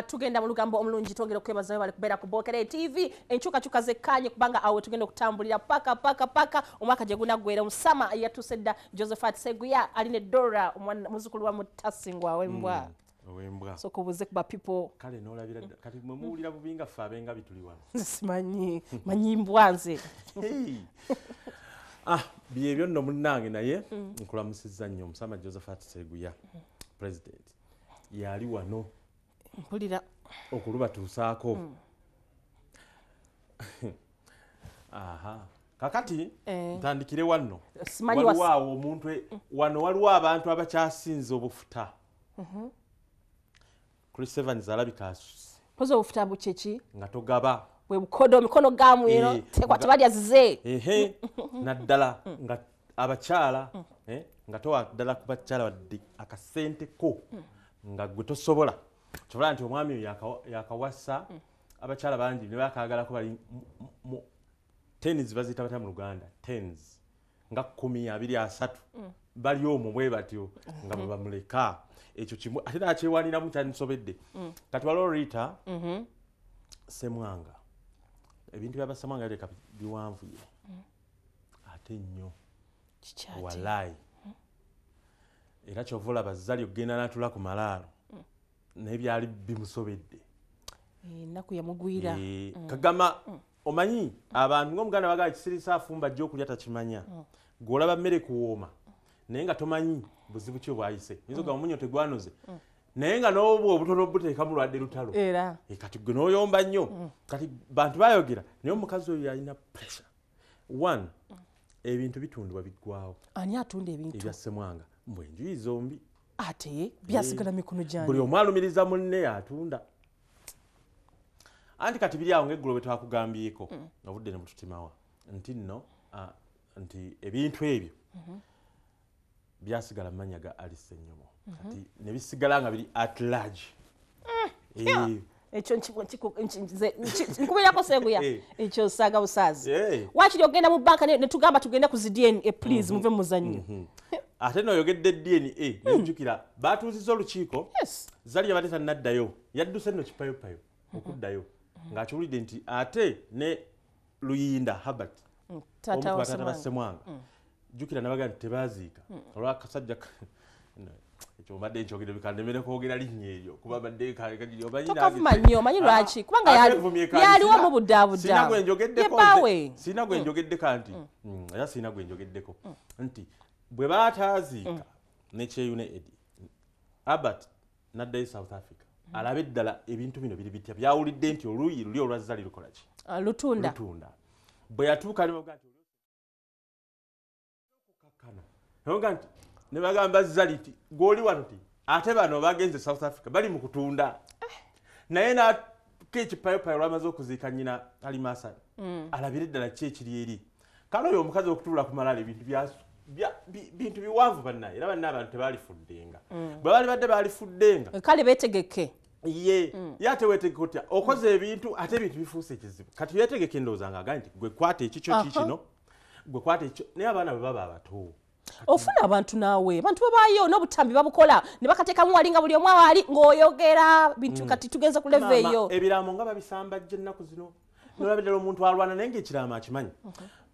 tugenda mu lugambo omulungi twongera okwebaza bali kubeera ku Bokere TV enkyukakyuka zekkanye kubanga awo tugenda okutambulira paka omwaka gye gunaggwera omusama yatusedda Josephat Seguya aline Dora muzukulu wa Mutasingwa wembwa so kubuze kuba people kale nolabira kati mwe muwulira bubinga ffe abenga bituli wano simanyi manyimbwanze byebyo nno munnange naye nkulamusizza nnyo omusama Josephat Seguya president yali wano mpulira okulubatuusaako kakati ntandikire wano waliwo awo omuntu wano waliwo abantu abakyasinze obufuta Chris Evans alabika pozo obufuta bukyeki nga togaba bwe bukodo mikono gamu ero tekwa tebalya zize naddala nga abakyala nga towa ddala ku bakyala wadde akasente ko nga gwe tosobola kyobola nti omwami oyo yakawasa abakyala bangi ne bakagala ko bali tens bazita bata mu Luganda tens nga 123 bali omwo bwe batyo nga bamuleka ekyo kimu ate nakyewanira mu kyanisobedde kati waliwo Rita Semwanga ebintu byabasemwanga yaleka biwanvuye ate nnyo walayi era kyovula bazzali okugenda natula ku malaalo nebyali bimusobedde naku yamugwira kagama omanyi abantu ng'omuganda bagaa kisirisa afumba jjo okulya takimanya gwolaba mmere kuwooma naye nga tomanyi buzibu ki obwayise yinza ogamba omunyo tegwanoze naye nga n'obwo obutono buteeka mulwadde lutalo kati gwe n'oyomba nnyo kati bantu bayogera naye omukazi oyo yalina pressure one ebintu bitundibwa biggwawo ani atunda ebintu ebya Semwanga mbwe enjuyi zombi ate byasigala mikono gyani buli omu alumiriza munne atunda anti kati biri awo ng'eggulo bwe twakugambyeko obudde ne bututimawa nti nno nti ebintu ebyo byasigala mumanya ga Alice Nnyomo kati ne bisigala nga biri at large ekyo nkubirako Seguya ekyo saaga busaazi wakiri ogenda mu banka ne tugamba tugende ku ZDNA please muve muzannyo ate n'oyogedde DNA nenjukira baatuuzizza olukiiko zali yabadde tannaddayo yadduse nno kipayopayo okuddayo ng'akiwulidde nti ate ne Luyinda Herbert omutata ba Semwanga jukira nabaga nti tebaziika olwakasajja ekyo mbadde nkyogere bikandemere kwogera linnya eryo kuba badde tokavuma nnyo manyi lwaki kubanga yaliwo mu buddabudda siina gwe njogeddeko nti era siina gwe njogeddeko nti bwe baataaziika nekyeyune edi Albert naddayo South Africa alabe eddala ebintu bino biri bitya byawulidde nti oluuyi luli olwazzali lukola ki lutunda bwe yatuuka nebaga nti nti ne bagamba Zali nti gwoli wano ti ate bano bagenze South Africa bali mu kutunda naye n'ekipayopayo olwamaze okuziika nnyina Ali Masani alabire eddala ki ekiri eri kale oyo omukazi okutuula ku malaalo bintu biwanvu bannaye era bannaye abantu tebalifuddenga bwe bali badde balifuddenga kale beetegeke ye ate weetegeke otya okoze ebintu ate ebintu bifuuse ekizibu kati yeetegeke endowooza nga agaa nti gwe kwata ekikyo kikino gwe kwata ekyo naye abaana bwe baba abato ofuna abantu naawe abantu babaayo n'obutambi babukola ne bakateekamu wali nga buli omu awaali ng'oyogera bintu kati tugenze ku leve eyo ebiraamo nga babisambajja ennaku zino nolaba ddala omuntu alwana naye ng'ekiraamo akimanyi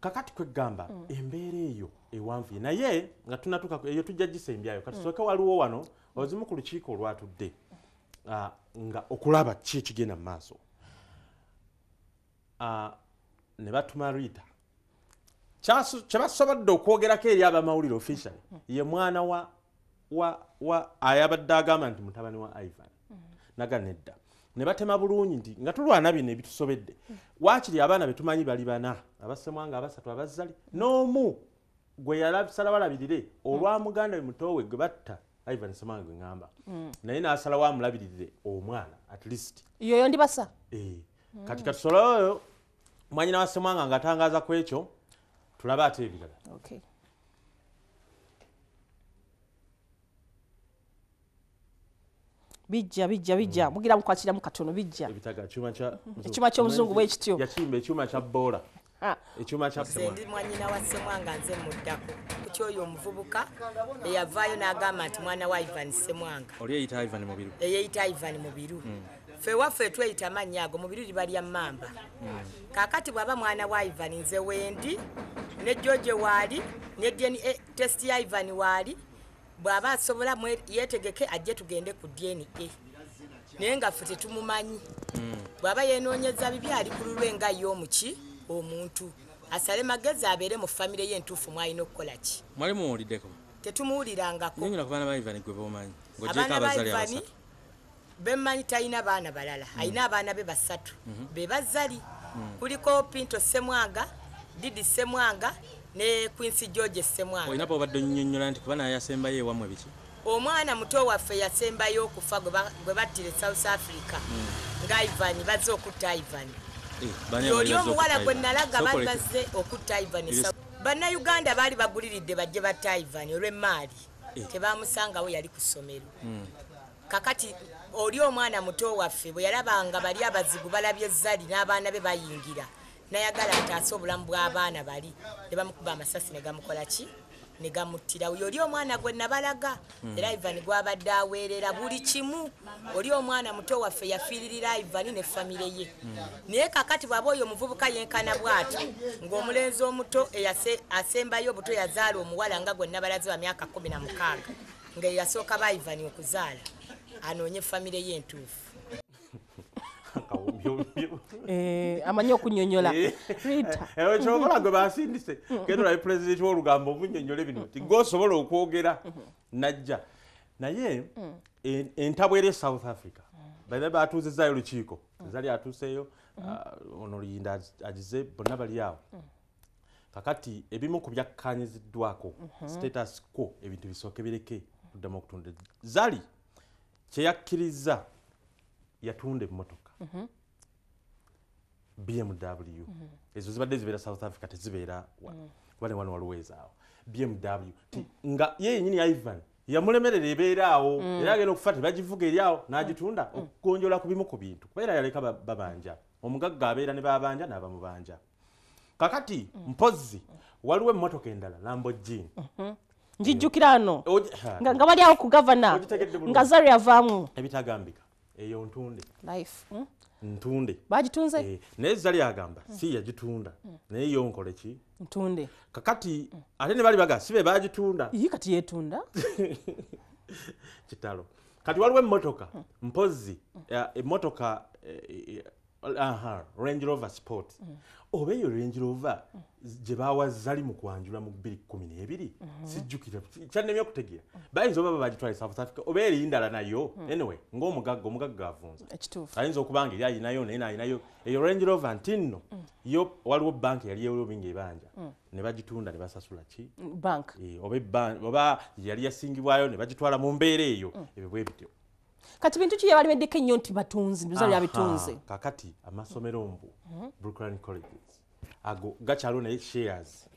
kakati kwegamba embeera eyo ewanvuye naye nga tunatuuka eyo tujja gisembyayo kati tusooke waliwo wano ozimu ku lukiiko olwatudde nga okulaba ki ekigenda mu maaso ne batuma Rita kyebasobodde okwogerako eri abamawulire officially ye mwana wa ayabadde agamba nti mutabani wa Ivan naganedda ne batema bulungi nti nga tulwana bino ebitusobedde waakiri abaana betumanyi bali bana abasemwanga abasatu abazzali n'omu gwe yalabisalaba alabirire olwa muganda we mutowe gwe batta Ivan Semwanga gwe ngamba naye n'asalawo amulabirire omwana at least yoyo ndibasa kati katusoloyo mwanyina wa Semwanga ng'atangaaza ku ekyo tulaba ate ebirala bijja mugira mukwatiramu katono bijja ebitaga ekyuma ky'omuzungu bwe kityo yakimba ekyuma kya boola ekyuma kya Nze ndi mwanyina wa Ssemwanga nze muddako kyoyo omuvubuka eyavaayo n'agamba nti mwana wa Ivan Ssemwanga oli eyita Ivan Mubiru eyeyita Ivan Mubiru ffe waffe tweyita amannya ago Mubiru liba lya mmamba kaakati bw'aba mwana wa Ivan nze wendi ne George waali ne DNA test ya Ivan waali bw'aba asobola yeetegeke ajje tugende ku DNA naye nga ffe tetumumanyi bw'aba yeenoonyeza bibi ali ku lulwe nga y'omuki omuntu asale magezi abeere mu famire ye entuufu mwalina okukola ki mwali muwuliddeko tetumuwulirangako nyonyola ku baana ba Ivan gwe bomanyi abaana ba Ivan bemmanyi talina baana balala alina abaana be basatu be bazali kuliko Pinto Ssemwanga Didi Ssemwanga ne Quincy George Ssemwanga olinapo obadde onyonnyola nti kuba naye yasembayo ewammwe biki omwana muto waffe yasembayo okufa gwe battire South Africa nga Ivan bazze okutta Ivan oli omuwala gwe nalaga baali bazze okutta Ivan bannayuganda baali baguliridde bajje batta Ivan olw'emmaali tebamusangawo yali ku ssomero kakati oli omwana muto waffe bwe yalabanga bali abazigu balabye ezzali n'abaana be bayingira nayagala ataase obulamu bw'abaana bali ne bamukuba amasasi ne gamukola ki ne gamuttira oyo oli omwana gwe nabalaga era Ivan gwabadde aweerera buli kimu oli omwana muto waffe yafiiririra Ivan ne famire ye naye kakati bw'aba oyo omuvubuka yenkana bw'ati ng'omulenzi omuto asembayo obuto yazaala omuwala nga gwe nabalaze wa myaka 16 nga yasooka ba Ivan okuzaala anoonye famire ye entuufu amanyi okunyonyola Rita ekyokola gwe basindise gendola pulezidenti w'olugambo obunyonyola bino nti ng'osobola okwogera najja naye entabwe eri South Africa baina batuuzizaayo olukiiko zali atuuseeyo ono Luyinda agize bonna bali awo kakati ebimu ku byakkanyiziddwako status quo ebintu bisooke bireke tuddamu okutunda zali kyeyakkiriza yatunda emmotoka BMW ezo zibadde zibeera South Africa tezibeera wano waliwo ezaawo BMW nga ye yennyini Ivan yamulemerera ebeera awo era agenda okufa tebagivuga eri awo n'agitunda okugonjola ku bimu ku bintu kubeera yaleka babanja omugagga abeera ne babanja n'abamubanja kakati mpozzi waliwo emmotoka endala Lamborghini njijjukira ano nga bali awo ku gavana nga Zari avaamu ebitagambika eyo ntunde life ntunde bagitunze naye Zari agamba si yagitunda naye yo nkole ki ntunde kakati ate ne bali baga sibe bagitunda iyi kati yetunda kitalo kati waliwo emmotoka mpozzi emmotoka Range Rover Sport oba eyo Range Rover gye bawa Zari mu kwanjula mu 2012 sijjukira kyannemye okutegeera bayinza oba bagitwala South Africa oba eri ndala nayo anyway omugagga avunza ekituufu ayinza okubanga eri ayinayo naye ayinayo eyo Range Rover ntinno yo waliwo bank yali yerobinga ebanja ne bagitunda ne basasula ki bank oba yali yasingibwayo ne bagitwala mu mbeera eyo ebyo bwe bityo kati bintu ki yabalimeddeko ennyo nti batunzi Zari abitunze kakati amasomero mbu Brooklyn Colleges ago gakyalo naye shares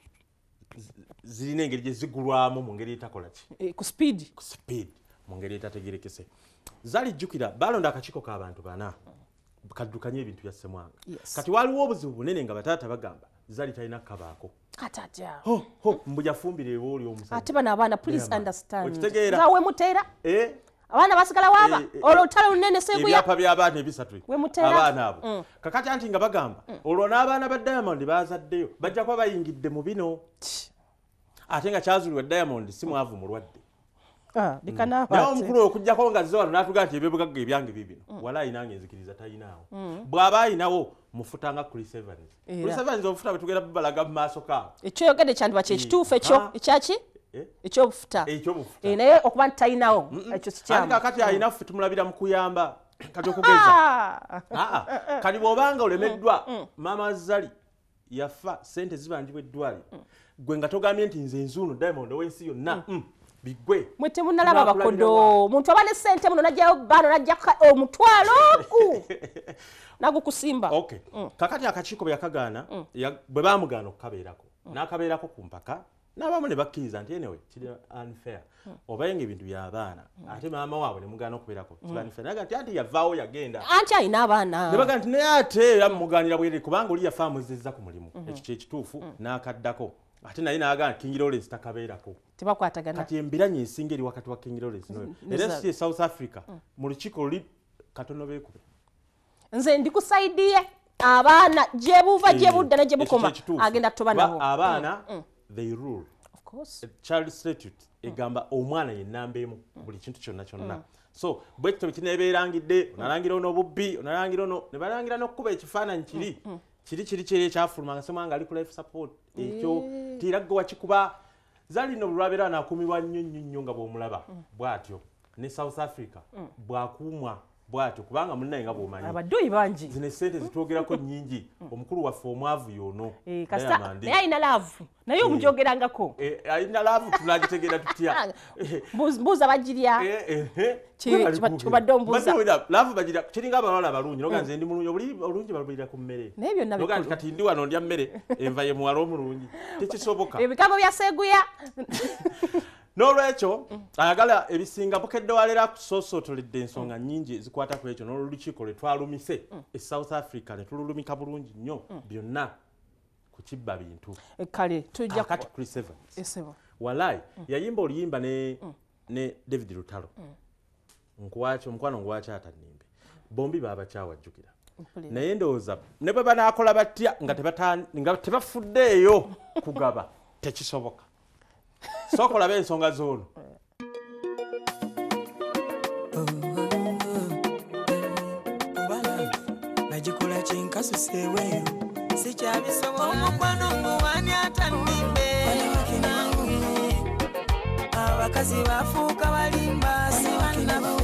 zirina engeri gye zigulwamu mu ngeri etakola ki ku speed mu ngeri etategerekese Zari jjukira balonda akakiiko k'abantu bana kaddukanye ebintu bya Ssemwanga kati waliwo obuzibu bunene nga bataata bagamba Zari talina kabaako katata mbu yafumbire ewo oli omusajja ate bano abaana please understand okitegeera zawe mutera abaana basigala waaba olutalo lunene Seguya ebyapa by'abaana ebisatu we mutera abaana abo kakati anti nga bagamba olwo n'abaana ba Diamond bazaddeyo bajja kuba bayingidde mu bino ate nga kyazuulibwa Diamond si mwavu mulwadde naye omukulu okujjako nga zze wano n'atugaa nti ebyobugagga ebyange bibino wala ayinange enzikiriza tayinaawo bw'aba ayinawo mufutanga Chris Evans Chris Evans obufuta bwe tugenda bubalaga mu maaso kaabo ekyoyogedde kyandiba kyekituufu ekyo ekyaki ekyobufuta naye okuba nti talinawo ekyo sikyamu kakati ayina ffe tumulabira mu kuyamba kati okugeza kati bw'obanga olemeddwa maama Zari yafa sente zibanjibwa eddwaliro gwe nga togambye nti nze nzuuno Diamond ow'ensi yonna bigwe mwe temunalaba bakodo omuntu aba ne sente muno najjayo bano najja omutwalo nagukusimba kakati akakiiko bwe yakagaana bwe baamugaana okukabeerako n'akabeerako ku mpaka n'abamu ne bakkiriza nti anyway kiri unfair obayenga ebintu by'abaana ate maama waabwe ne mugaana okubeerako kiri unfair naga nti yavaawo yagenda anti alina abaana ne baga nti naye ate era mugaanira bwere kubanga oli yafa amuzizza ku mulimu ekyo kyekituufu n'akaddako ate naye n'agana King Lawrence takabeerako tebakwatagana kati embiranye esinga eri wakati wa King Lawrence era si South Africa mu lukiiko luli katono beekube nze ndi kusaidiye abaana gye buva gye budda ne gye bukoma agenda kutoba nabo abaana they rule of course child statute egamba omwana ye namba emu buli kintu kyonna so bwe kitabo kinebeerangidde onalangira ono obubbi onalangira ono ne balangira n'okkuba ekifaananyi kiri ekyafuluma nga semwanga ali ku life support ekyo tiraggo wakikuba zalina olulwabeera naakuumibwa nnyo nga bw'omulaba bw'atyo ne South Africa bw'akuumwa bw'atyo kubanga munnaye nga bw'omanyi abadduyi bangi zino essente zitwogerako nnyingi omukulu waffe omwavu y'ono naye alina laavu naye omugyogerangako alina laavu tunagitegeera tutya mbuuza bagirya kibadde ombuuza laavu bagirya kiringa abawala abalungi noga nze ndi mulungi olungi balulira ku mmere naye byonna noga nti kati ndi wano ndya mmere enva ye muwala omulungi tekisoboka ebigambo bya Seguya n'olwekyo ayagala ebisinga bukedde walera kusoosootoledde ensonga nnyingi zikwata ku ekyo n'olukiiko lwe twalumise e South Africa ne tululumika bulungi nnyo byonna ku kibba bintu kale tujja kati Chris Evans walai yayimba oluyimba ne David Lutalo nkuwakyo omukwano nguwakyo atanimbe bombi babakyawajjukira naye ndowooza ne bwe banaakola batya nga tebafuddeeyo kugaba tekisoboka sokola b'ensonga z'ono nagikola kinkasuseeweeyo sikyabisobola omukwano nguwani atannimbe abakazi bafuuka balimba sibanabo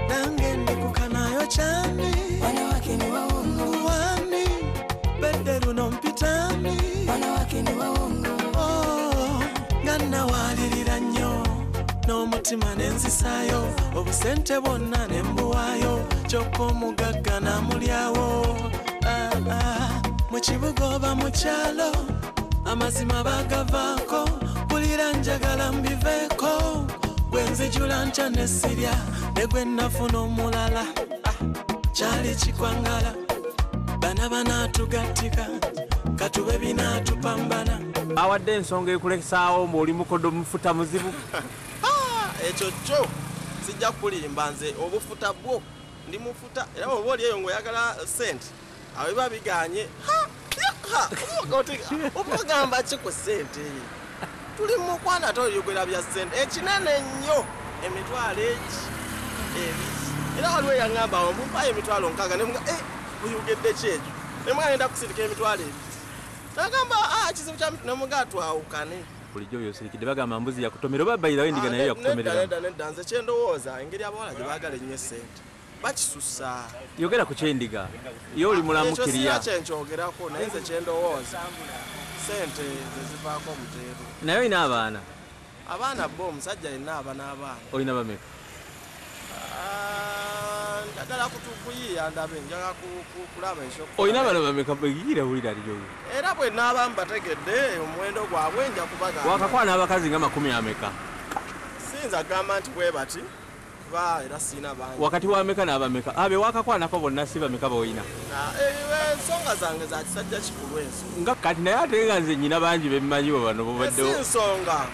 nange ndikukanayo cyane nguwani bedderu nompitani nawalirira nnyo n'omutima nenzisaayo obusente bwonna ne mbuwaayo kyokka omugagga namulyawo mu kibuga oba mu kyalo amazima bagavaako bulira njagala mbiveeko gwe nzijula ntya ne sirya ne gwe nafuna omulala kyali kikwangala bana banaatugattika katube binaatupambana awadde ensonga ekulekesaawo ng'oli mukodo mufuta muzibu ekyo kyo sijja kulimba nze obufuta bwo ndi mufuta era oba oli eyo ng'oyagala sente awo biba biganye okugamba ki ku sente tuli mukwana toyogera bya sente ekinene nnyo emitwalo egi era waliwo eyaŋŋamba omumpayo emitwalo nkaaga nemuga oyogedde ki ekyo nemugenda kusirika emitwalo ebiri nagamba kizibu kya nemuga twawukane bulijjo byosirikidde bagamba mbuzi yakutomera oba bayirawo endiga naye yakutomerera nedda nze kyendowooza engeri abawala gye baagala ennyo esente bakisusa yogera ku kyendiga ye oli mulamukiriya kyenkyogerako naye nze kyendowooza sente zezivaako omuteero naye olina abaana abaana bo omusajja yenna aba n'abaana olina bameka njagala kuyiiya ndabe njaga kulaba ekyo olina abaana bameka beyiira wulira aliyo era bwe naaba mbategedde omuwendo gwabwe nja kubaga wakakwana abakazi nga 10 ameka siyinza gamba nti bwe bati kuba era siina bangi wakati wameka n'abameka abe wakakwanako bonna si bameka boyina ensonga zange za kisajja kikulu enso nga kati naye ate nga nze nyina bangi bemmanyibo bano bobaddewo si nsonga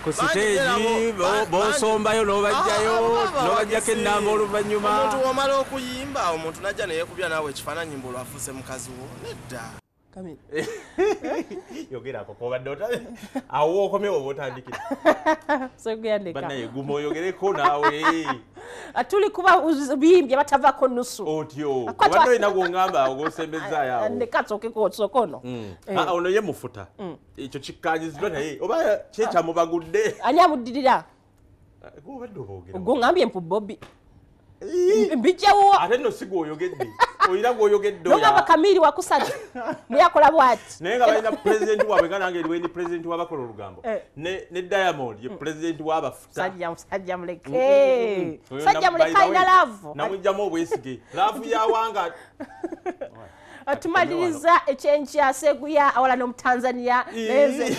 ku siteegi bosombayo n'obajjayo n'obajjako ennamba oluvannyuma omuntu womala okuyimba omuntu najja neyekubya naawe ekifaananyi mbu olwafuuse mukazi wo nedda yogerako kobadde awo okomewo oba otandikira bannaye guma oyogereko naawe tuli kuba bimbye batavako nusu otyo obadde olina gwongamba ogosembezaayo awo nekatsokeko sokono ono ye mufuta ekyo kikkanyizibwa naye oba kyekyamubagudde ani amuddirira obadde obaogera gongambye mpu Bobby mbijawo ate nno si gwoyogedde oyina gwoyogedde nogamba Kamiri wakusatu muyakola bwati naye nga balina pulezidenti waabwe nga nange eriwe ni pulezidenti w'abakola olugambo ne Diamond ye pulezidenti w'abafuta sajja muleke sajja muleke alina laavu namugjamu obwesige laavu yawanga tumaliriza ekyenkya Seguya awala n'omutanzania neze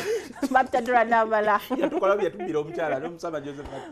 mapita Dora n'amala yatukola byatubira omukyala n'omusama Josephat